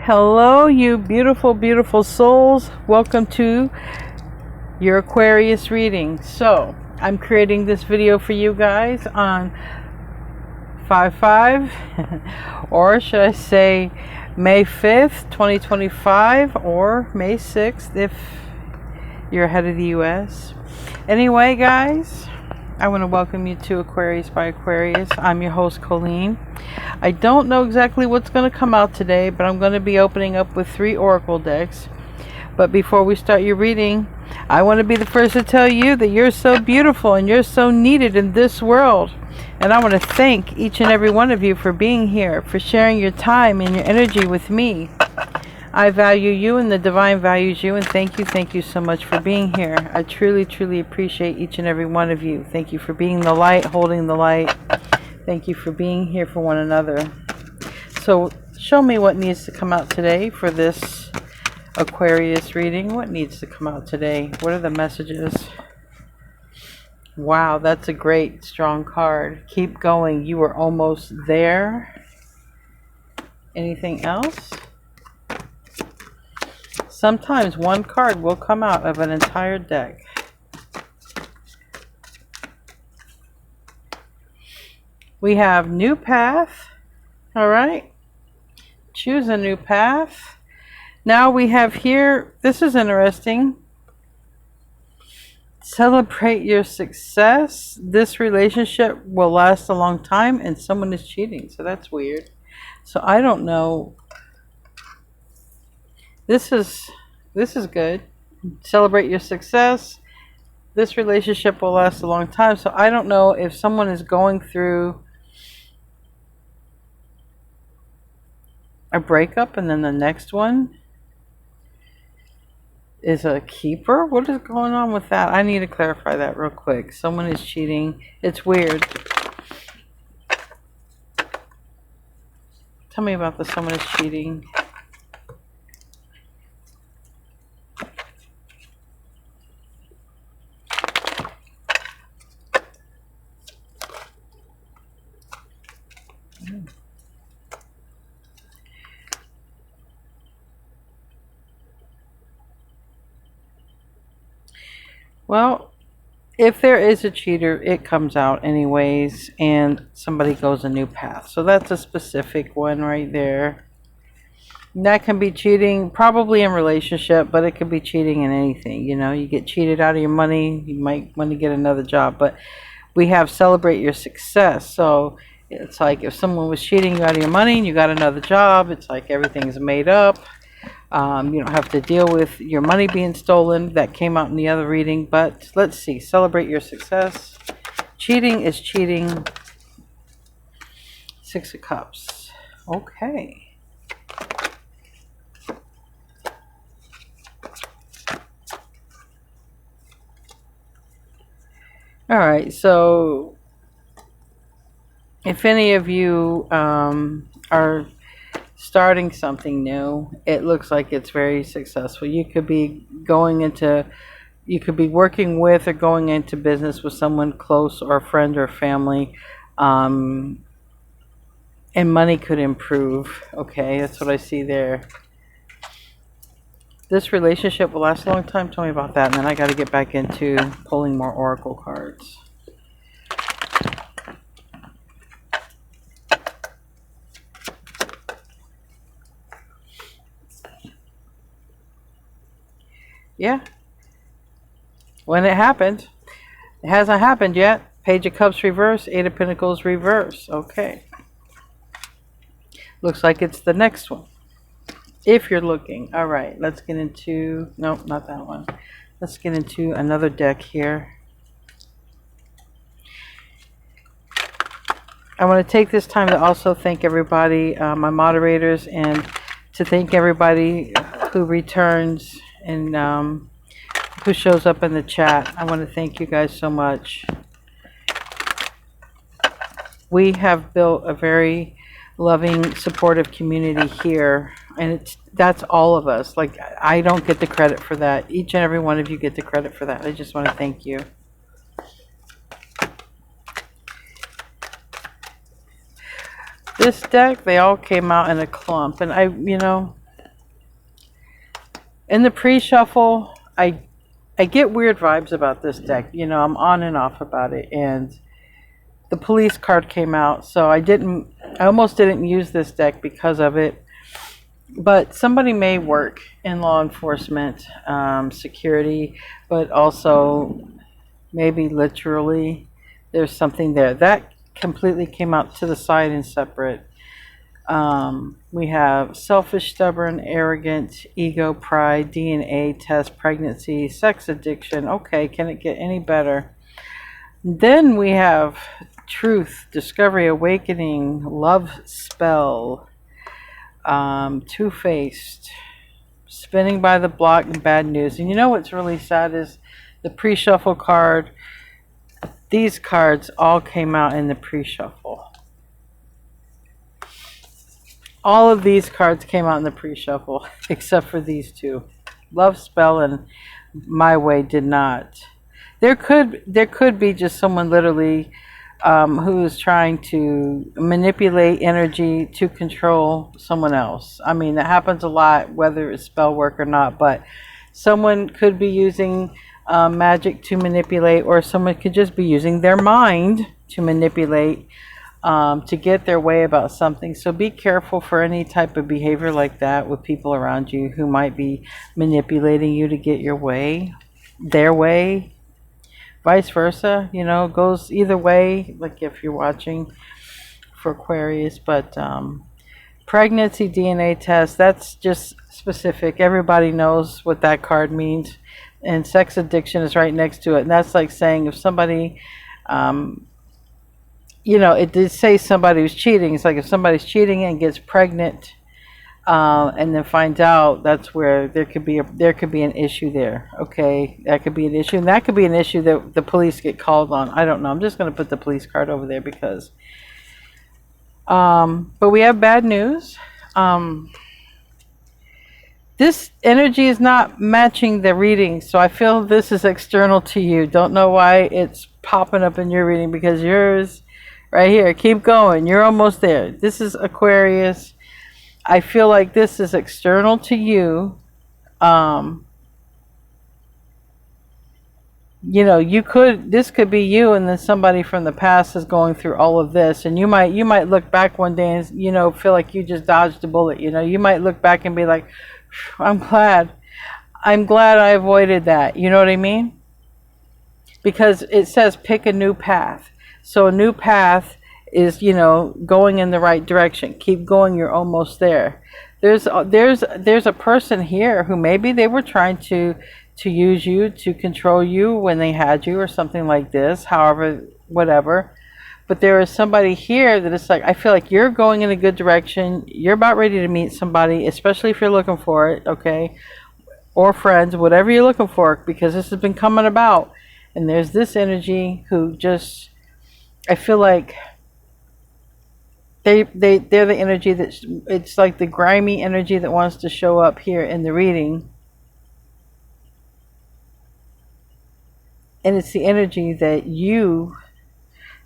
Hello, you beautiful, beautiful souls. Welcome to your Aquarius reading. So, I'm creating this video for you guys on 5/5, or should I say May 5th, 2025, or May 6th if you're ahead of the US. Anyway, guys, I want to welcome you to Aquarius by Aquarius. I'm your host, Colleen. I don't know exactly what's going to come out today, but I'm going to be opening up with 3 oracle decks. But before we start your reading, I want to be the first to tell you that you're so beautiful and you're so needed in this world. And I want to thank each and every one of you for being here, for sharing your time and your energy with me. I value you and the divine values you, and thank you so much for being here. I truly, truly appreciate each and every one of you. Thank you for being the light, holding the light. Thank you for being here for one another. So show me what needs to come out today for this Aquarius reading. What needs to come out today? What are the messages? Wow, that's a great, strong card. Keep going. You are almost there. Anything else? Sometimes one card will come out of an entire deck. We have new path. All right. Choose a new path. Now we have here, this is interesting. Celebrate your success. This relationship will last a long time and someone is cheating. So that's weird. So I don't know. This is good. Celebrate your success. This relationship will last a long time. So I don't know if someone is going through a breakup and then the next one is a keeper. What is going on with that? I need to clarify that real quick. Someone is cheating. It's weird. Tell me about this. Someone is cheating. Well, if there is a cheater, it comes out anyways, and somebody goes a new path. So that's a specific one right there. And that can be cheating, probably in relationship, but it could be cheating in anything. You know, you get cheated out of your money, you might want to get another job. But we have celebrate your success. So it's like if someone was cheating you out of your money and you got another job, it's like everything's made up. You don't have to deal with your money being stolen. That came out in the other reading. But let's see. Celebrate your success. Cheating is cheating. 6 of Cups. Okay. All right. So if any of you are starting something new, it looks like it's very successful. You could be working with or going into business with someone close or a friend or family, and money could improve. Okay, that's what I see there. This relationship will last a long time. Tell me about that, and then I got to get back into pulling more oracle cards. Yeah. When it happened. It hasn't happened yet. Page of Cups reverse. 8 of Pentacles reverse. Okay. Looks like it's the next one. If you're looking. Alright. Let's get into... Nope, not that one. Let's get into another deck here. I want to take this time to also thank everybody, my moderators, and to thank everybody who returns and who shows up in the chat. I want to thank you guys so much. We have built a very loving, supportive community here, and that's all of us. Like, I don't get the credit for that. Each and every one of you get the credit for that. I just want to thank you. This deck, they all came out in a clump, and you know, In the pre-shuffle, I get weird vibes about this deck. You know, I'm on and off about it, and the police card came out, so I almost didn't use this deck because of it. But somebody may work in law enforcement, security, but also maybe literally there's something there. That completely came out to the side and separate. We have selfish, stubborn, arrogant, ego, pride, DNA test, pregnancy, sex addiction. Okay, can it get any better? Then we have truth, discovery, awakening, love spell, two-faced, spinning by the block, and bad news. And you know what's really sad is the pre-shuffle card. These cards all came out in the pre-shuffle. All of these cards came out in the pre-shuffle, except for these two. Love spell and My Way did not. There could be just someone literally who is trying to manipulate energy to control someone else. I mean, that happens a lot, whether it's spell work or not. But someone could be using magic to manipulate, or someone could just be using their mind to manipulate. To get their way about something. So be careful for any type of behavior like that with people around you who might be manipulating you to get your way, their way, vice versa. You know, it goes either way, like if you're watching for Aquarius. But pregnancy DNA test, that's just specific. Everybody knows what that card means. And sex addiction is right next to it. And that's like saying if somebody you know, it did say somebody was cheating. It's like if somebody's cheating and gets pregnant, and then finds out, that's where there could be an issue there. Okay, that could be an issue, and that could be an issue that the police get called on. I don't know. I'm just going to put the police card over there because. But we have bad news. This energy is not matching the reading, so I feel this is external to you. Don't know why it's popping up in your reading, because yours. Right here, keep going. You're almost there. This is Aquarius. I feel like this is external to you. You know, this could be you, and then somebody from the past is going through all of this, and you might look back one day and, you know, feel like you just dodged a bullet. You know, you might look back and be like, I'm glad I avoided that. You know what I mean? Because it says pick a new path. So a new path is, you know, going in the right direction. Keep going. You're almost there. There's a person here who maybe they were trying to use you to control you when they had you, or something like this. However, whatever. But there is somebody here that it's like, I feel like you're going in a good direction. You're about ready to meet somebody, especially if you're looking for it, okay? Or friends, whatever you're looking for, because this has been coming about. And there's this energy who just, I feel like they're the energy it's like the grimy energy that wants to show up here in the reading. And it's the energy that you,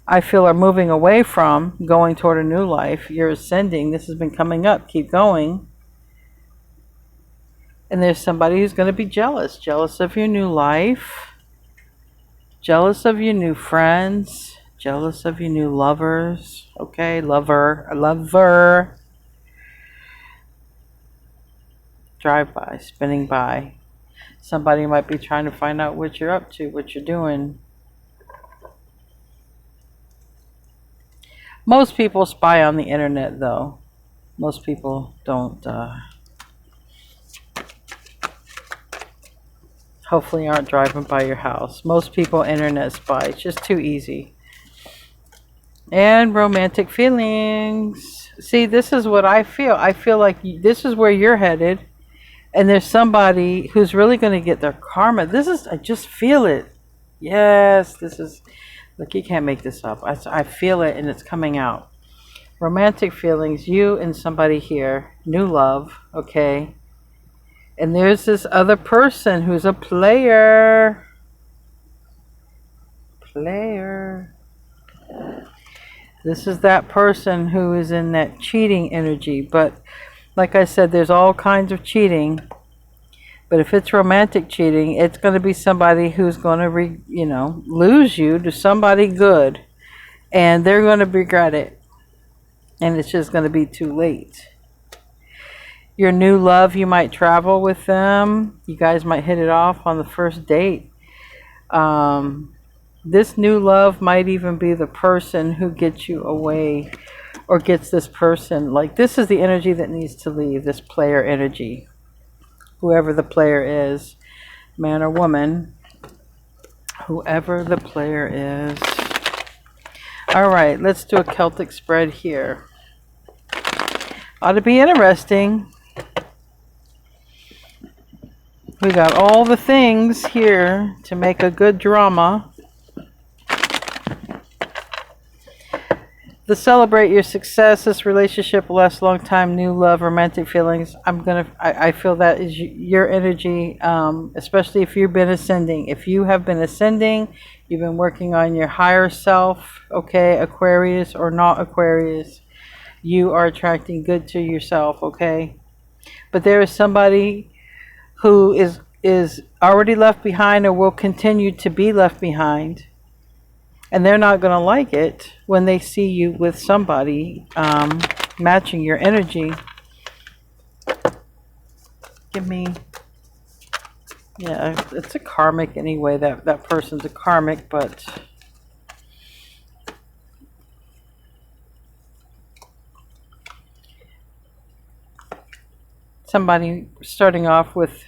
I feel, are moving away from, going toward a new life. You're ascending. This has been coming up. Keep going. And there's somebody who's going to be jealous of your new life, jealous of your new friends, jealous of your new lovers. Okay, lover. Drive by, spinning by. Somebody might be trying to find out what you're up to, what you're doing. Most people spy on the internet, though. Most people don't, hopefully aren't driving by your house. Most people internet spy. It's just too easy. And romantic feelings. See, this is what I feel. I feel like this is where you're headed. And there's somebody who's really going to get their karma. I just feel it. Yes, this is, look, you can't make this up. I feel it, and it's coming out. Romantic feelings, you and somebody here. New love, okay? And there's this other person who's a player. This is that person who is in that cheating energy. But like I said, there's all kinds of cheating. But if it's romantic cheating, it's going to be somebody who's going to, lose you to somebody good. And they're going to regret it. And it's just going to be too late. Your new love, you might travel with them. You guys might hit it off on the first date. This new love might even be the person who gets you away or gets this person. Like, this is the energy that needs to leave, this player energy. Whoever the player is, man or woman, whoever the player is. All right, let's do a Celtic spread here. Ought to be interesting. We got all the things here to make a good drama. To celebrate your success, this relationship will last a long time, new love, romantic feelings. I feel that is your energy, especially if you've been ascending. If you have been ascending, you've been working on your higher self, okay, Aquarius or not Aquarius, you are attracting good to yourself, okay? But there is somebody who is already left behind or will continue to be left behind. And they're not going to like it when they see you with somebody matching your energy. Give me... Yeah, it's a karmic anyway. That person's a karmic, but... Somebody starting off with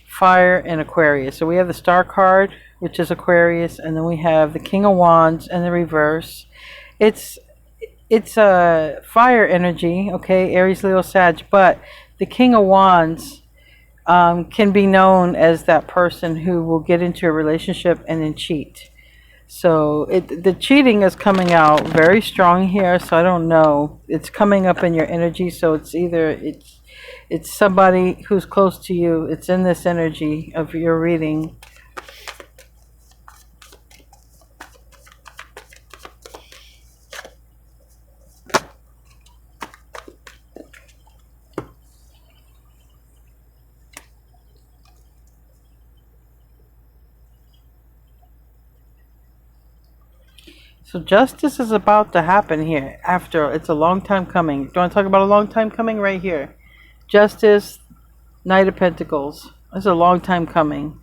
fire and Aquarius. So we have the Star card, which is Aquarius, and then we have the King of Wands in the reverse. It's a fire energy, okay, Aries, Leo, Sag, but the King of Wands can be known as that person who will get into a relationship and then cheat. So the cheating is coming out very strong here, so I don't know. It's coming up in your energy, so it's either it's somebody who's close to you. It's in this energy of your reading. So justice is about to happen here. After it's a long time coming. Do you want to talk about a long time coming? Right here. Justice, Knight of Pentacles. It's a long time coming.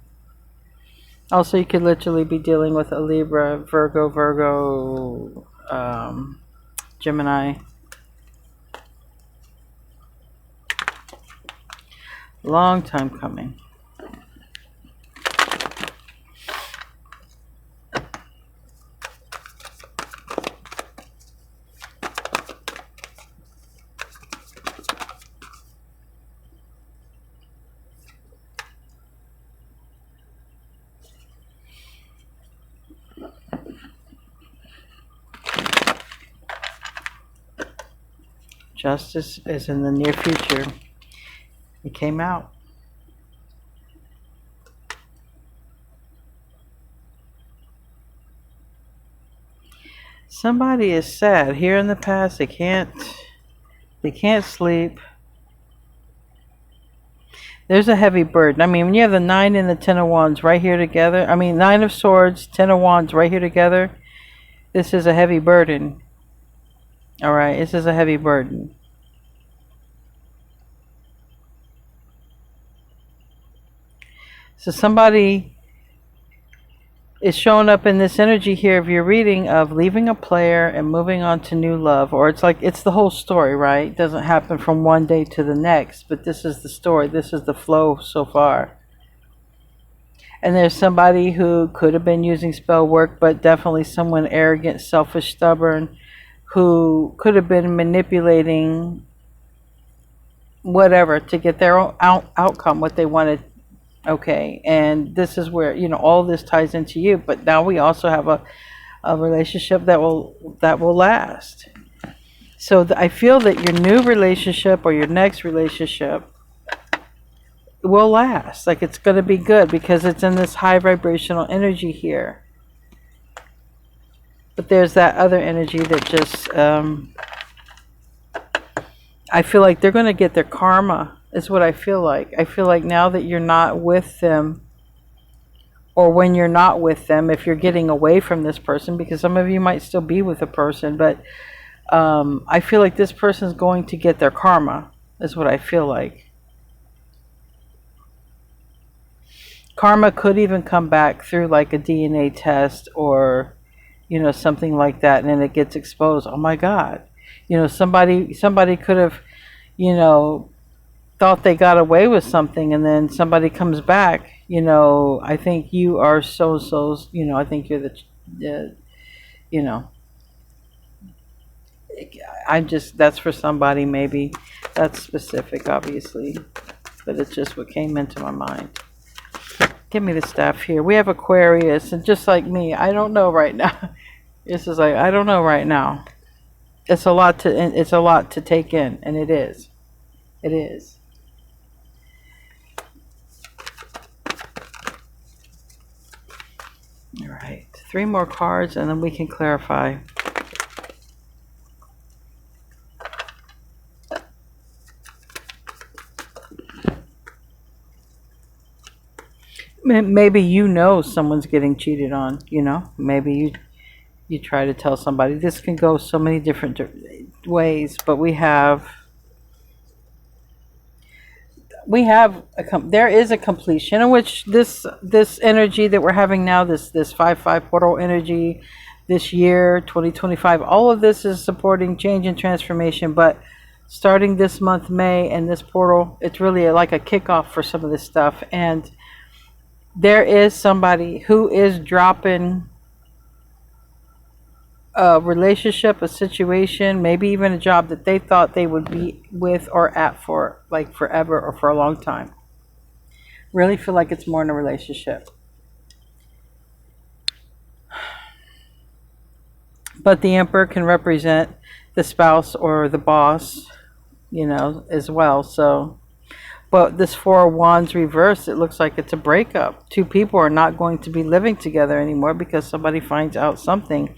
Also, you could literally be dealing with a Libra, Virgo, Gemini. Long time coming. Justice is in the near future. It came out. Somebody is sad. Here in the past, they can't sleep. There's a heavy burden. I mean, when you have the 9 and the 10 of Wands right here together, I mean, 9 of Swords, 10 of Wands right here together, this is a heavy burden. All right, this is a heavy burden. So somebody is showing up in this energy here of your reading of leaving a player and moving on to new love. Or it's like, it's the whole story, right? It doesn't happen from one day to the next, but this is the story. This is the flow so far. And there's somebody who could have been using spell work, but definitely someone arrogant, selfish, stubborn, who could have been manipulating whatever to get their own outcome, what they wanted. Okay, and this is where, you know, all this ties into you, but now we also have a relationship that will last. So I feel that your new relationship or your next relationship will last. Like, it's going to be good because it's in this high vibrational energy here. But there's that other energy that just I feel like they're going to get their karma. is what I feel like. I feel like now that you're not with them, or when you're not with them, if you're getting away from this person, because some of you might still be with a person, but I feel like this person's going to get their karma, is what I feel like. Karma could even come back through like a DNA test, or something like that, and then it gets exposed. Oh my God, somebody could have thought they got away with something, and then somebody comes back. I think you are so. I think you're the I'm just, that's for somebody, maybe. That's specific, obviously, but it's just what came into my mind. Give me the staff here. We have Aquarius, and just like me, I don't know right now. This is like, I don't know right now. It's a lot to take in, and it is. It is. All right, 3 more cards, and then we can clarify. Maybe someone's getting cheated on. Maybe you try to tell somebody. This can go so many different ways, but we have there is a completion in which this energy that we're having now, this 5/5 portal energy, this year 2025, all of this is supporting change and transformation. But starting this month, May, and this portal, it's really like a kickoff for some of this stuff. And there is somebody who is dropping a relationship, a situation, maybe even a job that they thought they would be with or at for like forever or for a long time. Really feel like it's more in a relationship. But the Emperor can represent the spouse or the boss, as well. So, but this 4 of Wands reversed, it looks like it's a breakup. 2 people are not going to be living together anymore because somebody finds out something.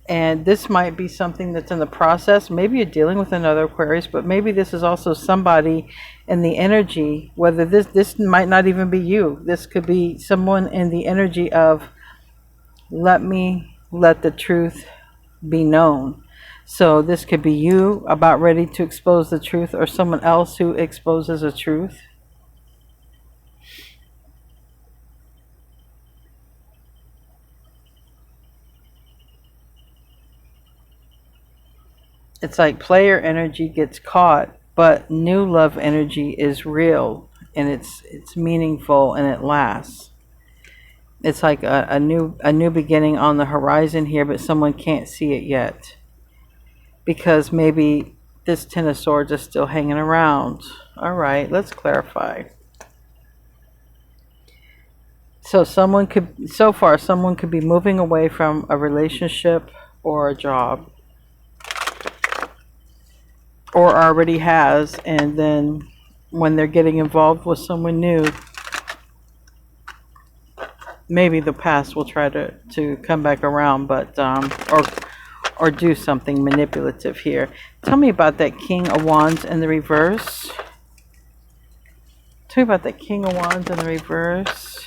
And this might be something that's in the process. Maybe you're dealing with another Aquarius, but maybe this is also somebody in the energy, whether this might not even be you. This could be someone in the energy of, let the truth be known. So this could be you about ready to expose the truth, or someone else who exposes the truth. It's like player energy gets caught, but new love energy is real, and it's meaningful, and it lasts. It's like a new beginning on the horizon here, but someone can't see it yet, because maybe this 10 of Swords is still hanging around. All right, let's clarify. So someone could be moving away from a relationship or a job, or already has, and then when they're getting involved with someone new, maybe the past will try to come back around, but or do something manipulative here. Tell me about that King of Wands in the reverse. Tell me about that King of Wands in the reverse.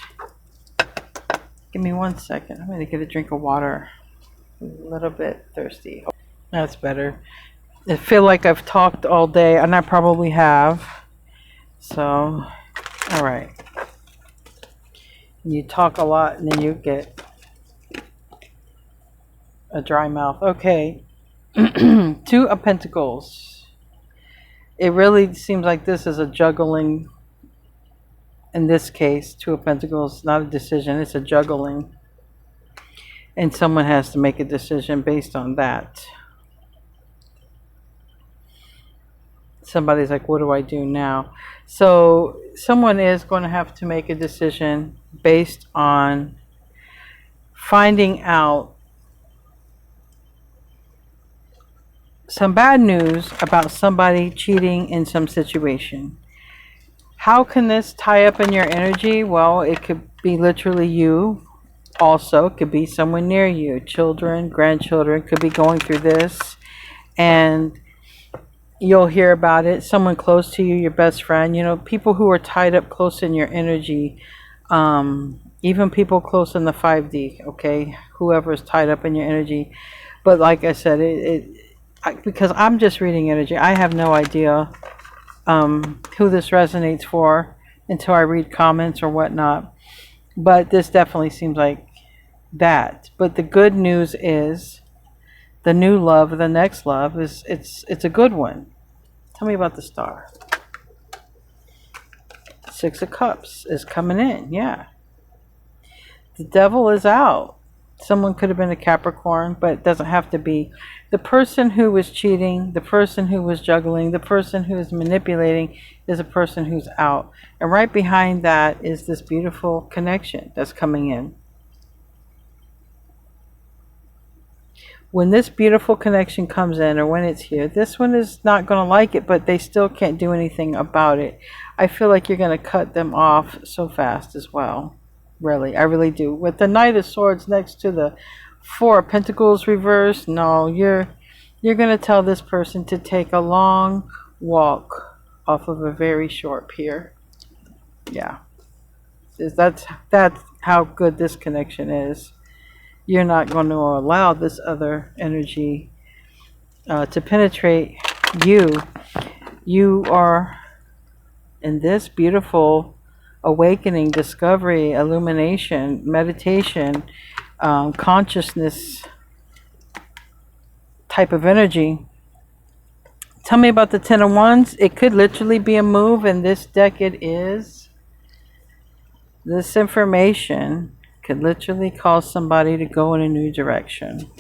Give me 1 second. I'm going to get a drink of water. A little bit thirsty. That's better. I feel like I've talked all day, and I probably have. So, all right. You talk a lot, and then you get a dry mouth. Okay. 2 of Pentacles. It really seems like this is a juggling. In this case, 2 of Pentacles, not a decision, it's a juggling. And someone has to make a decision based on that. Somebody's like, what do I do now? So someone is going to have to make a decision based on finding out some bad news about somebody cheating in some situation. How can this tie up in your energy? Well, it could be literally you. Also, it could be someone near you. Children, grandchildren could be going through this. And you'll hear about it. Someone close to you, your best friend, you know, people who are tied up close in your energy, even people close in the 5D, okay, whoever is tied up in your energy. But like I said, because I'm just reading energy, I have no idea who this resonates for until I read comments or whatnot. But this definitely seems like that. But the good news is the new love, the next love is it's a good one. Tell me about the star. Six of Cups is coming in. Yeah. The devil is out. Someone could have been a Capricorn, but it doesn't have to be. The person who was cheating, the person who was juggling, the person who is manipulating is a person who's out. And right behind that is this beautiful connection that's coming in. When this beautiful connection comes in, or when it's here, this one is not going to like it, but they still can't do anything about it. I feel like you're going to cut them off so fast as well. Really, I really do. With the Knight of Swords next to the Four of Pentacles reversed, no, you're going to tell this person to take a long walk off of a very short pier. Yeah. That's how good this connection is. You're not going to allow this other energy to penetrate you. You are in this beautiful awakening, discovery, illumination, meditation, consciousness type of energy. Tell me about the Ten of Wands. It could literally be a move, and this deck it is. This information could literally cause somebody to go in a new direction.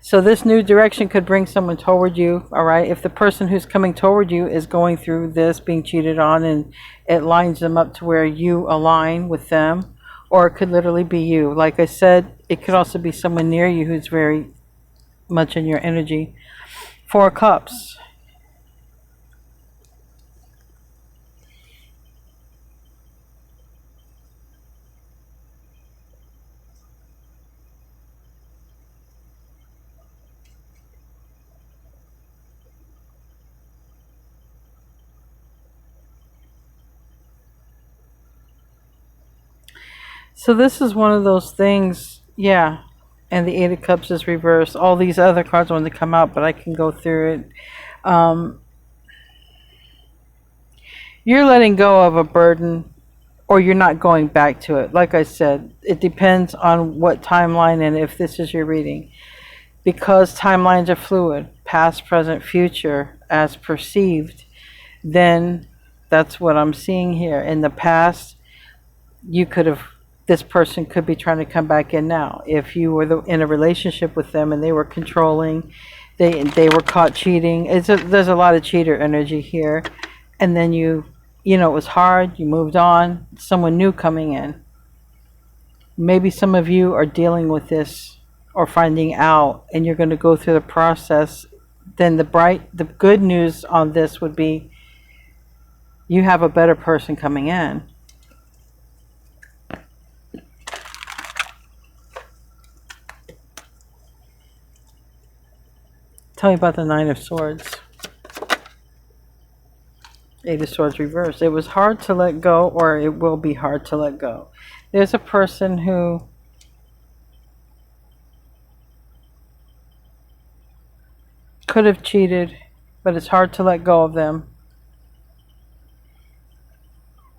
So this new direction could bring someone toward you, all right? If the person who's coming toward you is going through this, being cheated on, and it lines them up to where you align with them, or it could literally be you. Like I said, it could also be someone near you who's very much in your energy. Four of Cups. So this is one of those things, yeah. And the Eight of Cups is reversed. All these other cards want to come out, but I can go through it. You're letting go of a burden, or you're not going back to it. Like I said, it depends on what timeline and if this is your reading. Because timelines are fluid, past, present, future, as perceived, then that's what I'm seeing here. In the past, you could have, this person could be trying to come back in now. If you were in a relationship with them and they were controlling, they were caught cheating. There's a lot of cheater energy here. And then you know, it was hard, you moved on, someone new coming in. Maybe some of you are dealing with this or finding out, and you're going to go through the process. Then the good news on this would be you have a better person coming in. Tell me about the Nine of Swords. Eight of Swords reversed. It was hard to let go, or it will be hard to let go. There's a person who could have cheated, but it's hard to let go of them.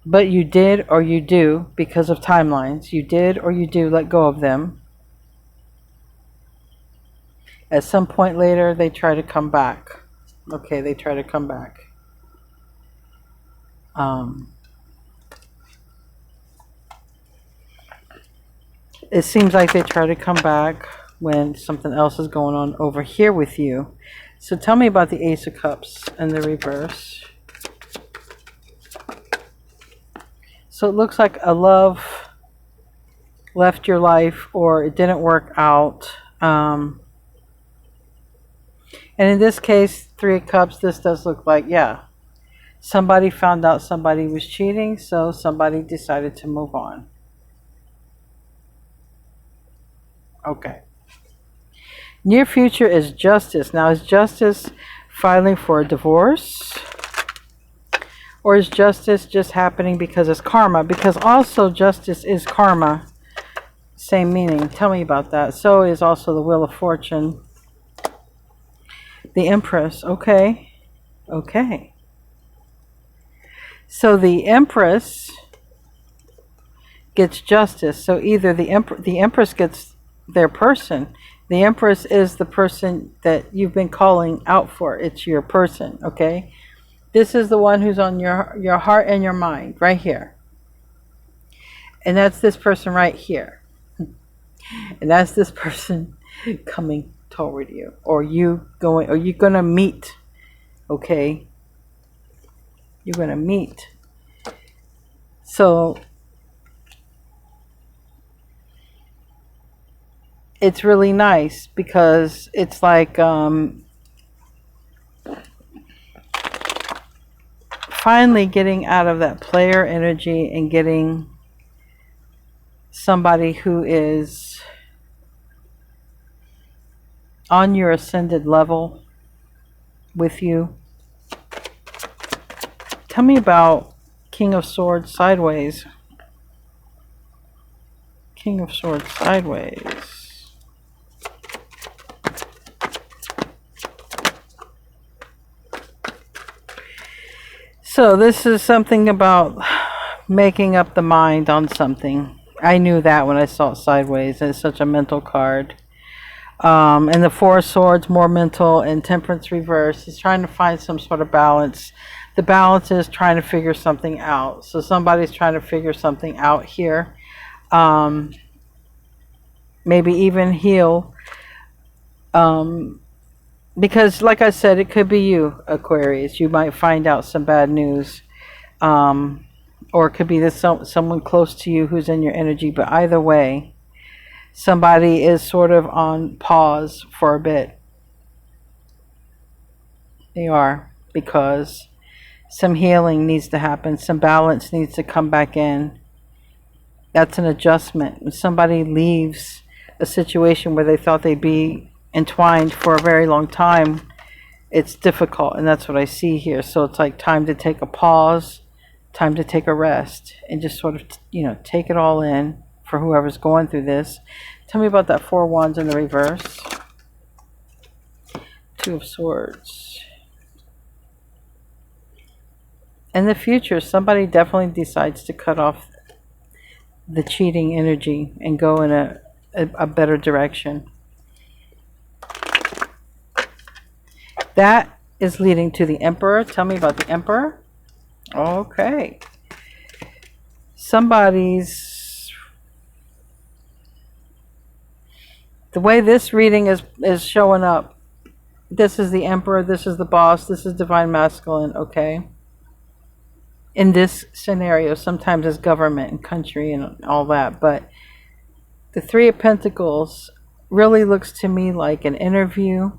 But you did or you do, because of timelines. You did or you do let go of them. At some point later, they try to come back. Okay, they try to come back. It seems like they try to come back when something else is going on over here with you. So tell me about the Ace of Cups and the reverse. So it looks like a love left your life, or it didn't work out. And in this case, Three of Cups, this does look like, yeah, somebody found out somebody was cheating, so somebody decided to move on. Okay. Near future is Justice. Now, is Justice filing for a divorce? Or is justice just happening because it's karma? Because also justice is karma. Same meaning. Tell me about that. So is also the Wheel of Fortune. The Empress. Okay. Okay. So the Empress gets justice. So either the Empress gets their person. The Empress is the person that you've been calling out for. It's your person. Okay. This is the one who's on your heart and your mind right here. And that's this person right here. And that's this person coming toward you. Or you're going to meet. Okay? You're going to meet. So it's really nice because it's like finally getting out of that player energy and getting somebody who is on your ascended level with you. Tell me about King of Swords sideways. King of Swords sideways. So this is something about making up the mind on something. I knew that when I saw it sideways. It's such a mental card. And the Four of Swords, more mental, and Temperance reverse. He's trying to find some sort of balance. The balance is trying to figure something out. So somebody's trying to figure something out here. Maybe even heal. Because, like I said, it could be you, Aquarius. You might find out some bad news. Or it could be this someone close to you who's in your energy. But either way, somebody is sort of on pause for a bit. They are. Because some healing needs to happen. Some balance needs to come back in. That's an adjustment. When somebody leaves a situation where they thought they'd be entwined for a very long time, it's difficult, and that's what I see here. So it's like time to take a pause, time to take a rest, and just sort of, take it all in for whoever's going through this. Tell me about that Four of Wands in the reverse. Two of Swords. In the future, somebody definitely decides to cut off the cheating energy and go in a better direction. That is leading to the Emperor. Tell me about the Emperor. Okay. The way this reading is showing up. This is the Emperor. This is the boss. This is Divine Masculine. Okay. In this scenario, sometimes it's government and country and all that. But the Three of Pentacles really looks to me like an interview.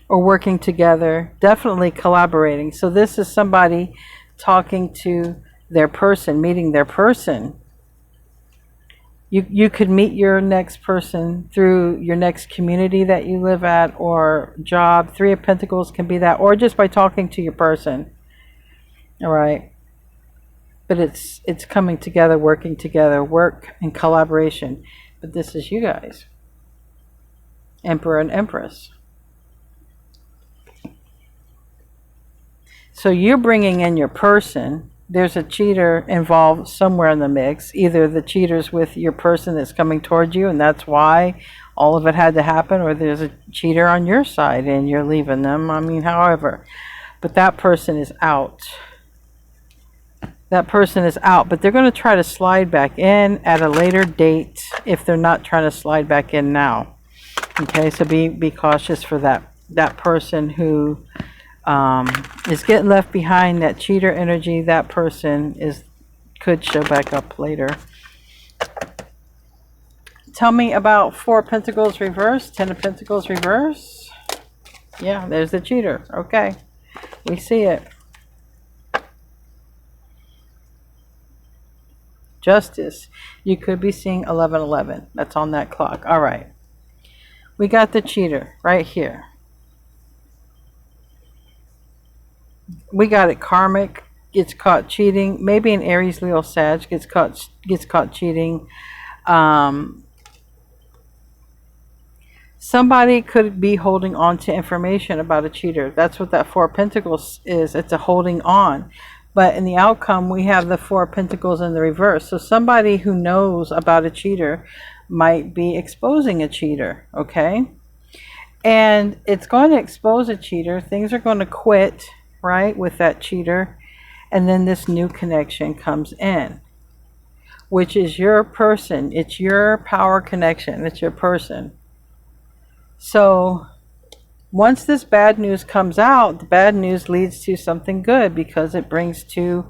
Or working together, definitely collaborating. So this is somebody talking to their person, meeting their person. You could meet your next person through your next community that you live at or job. Three of Pentacles can be that, or just by talking to your person. All right. But it's coming together, working together, work and collaboration. But this is you guys. Emperor and Empress. So you're bringing in your person. There's a cheater involved somewhere in the mix. Either the cheater's with your person that's coming towards you, and that's why all of it had to happen, or there's a cheater on your side and you're leaving them. I mean, however. But that person is out. That person is out, but they're going to try to slide back in at a later date if they're not trying to slide back in now. Okay, so be cautious for that person who is getting left behind, that cheater energy. That person could show back up later. Tell me about Four of Pentacles reverse, Ten of Pentacles reverse. Yeah, there's the cheater. Okay, we see it. Justice. You could be seeing 1111. That's on that clock. All right. We got the cheater right here. We got it. Karmic gets caught cheating. Maybe an Aries, Leo, Sag gets caught cheating. Somebody could be holding on to information about a cheater. That's what that Four of Pentacles is. It's a holding on. But in the outcome, we have the Four of Pentacles in the reverse. So somebody who knows about a cheater might be exposing a cheater, okay? And it's going to expose a cheater. Things are going to quit, right, with that cheater. And then this new connection comes in, which is your person. It's your power connection. It's your person. So once this bad news comes out, the bad news leads to something good, because it brings two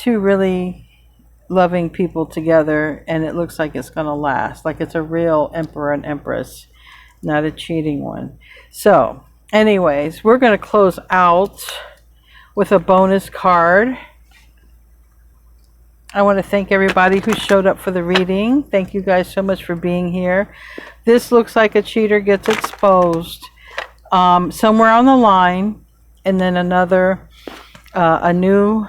really loving people together, and it looks like it's going to last. Like it's a real emperor and empress, not a cheating one. So anyways, we're going to close out with a bonus card. I want to thank everybody who showed up for the reading. Thank you guys so much for being here. This looks like a cheater gets exposed somewhere on the line, and then a new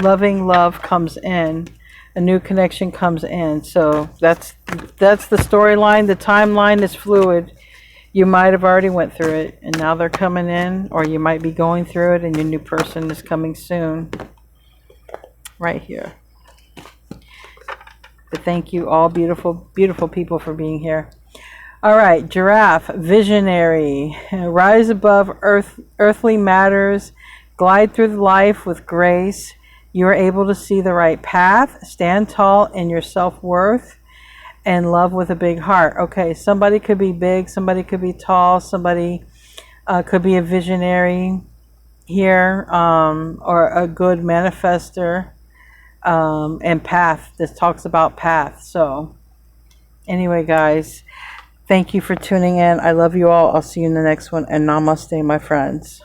loving love comes in, a new connection comes in. So that's the storyline. The timeline is fluid. You might have already went through it, and now they're coming in, or you might be going through it, and your new person is coming soon. Right here. But thank you all, beautiful, beautiful people, for being here. All right, Giraffe, visionary, rise above earthly matters, glide through life with grace. You are able to see the right path, stand tall in your self-worth, and love with a big heart. Okay, somebody could be big, somebody could be tall, somebody could be a visionary here, or a good manifester. And path. This talks about path. So anyway, guys, thank you for tuning in. I love you all. I'll see you in the next one, and namaste, my friends.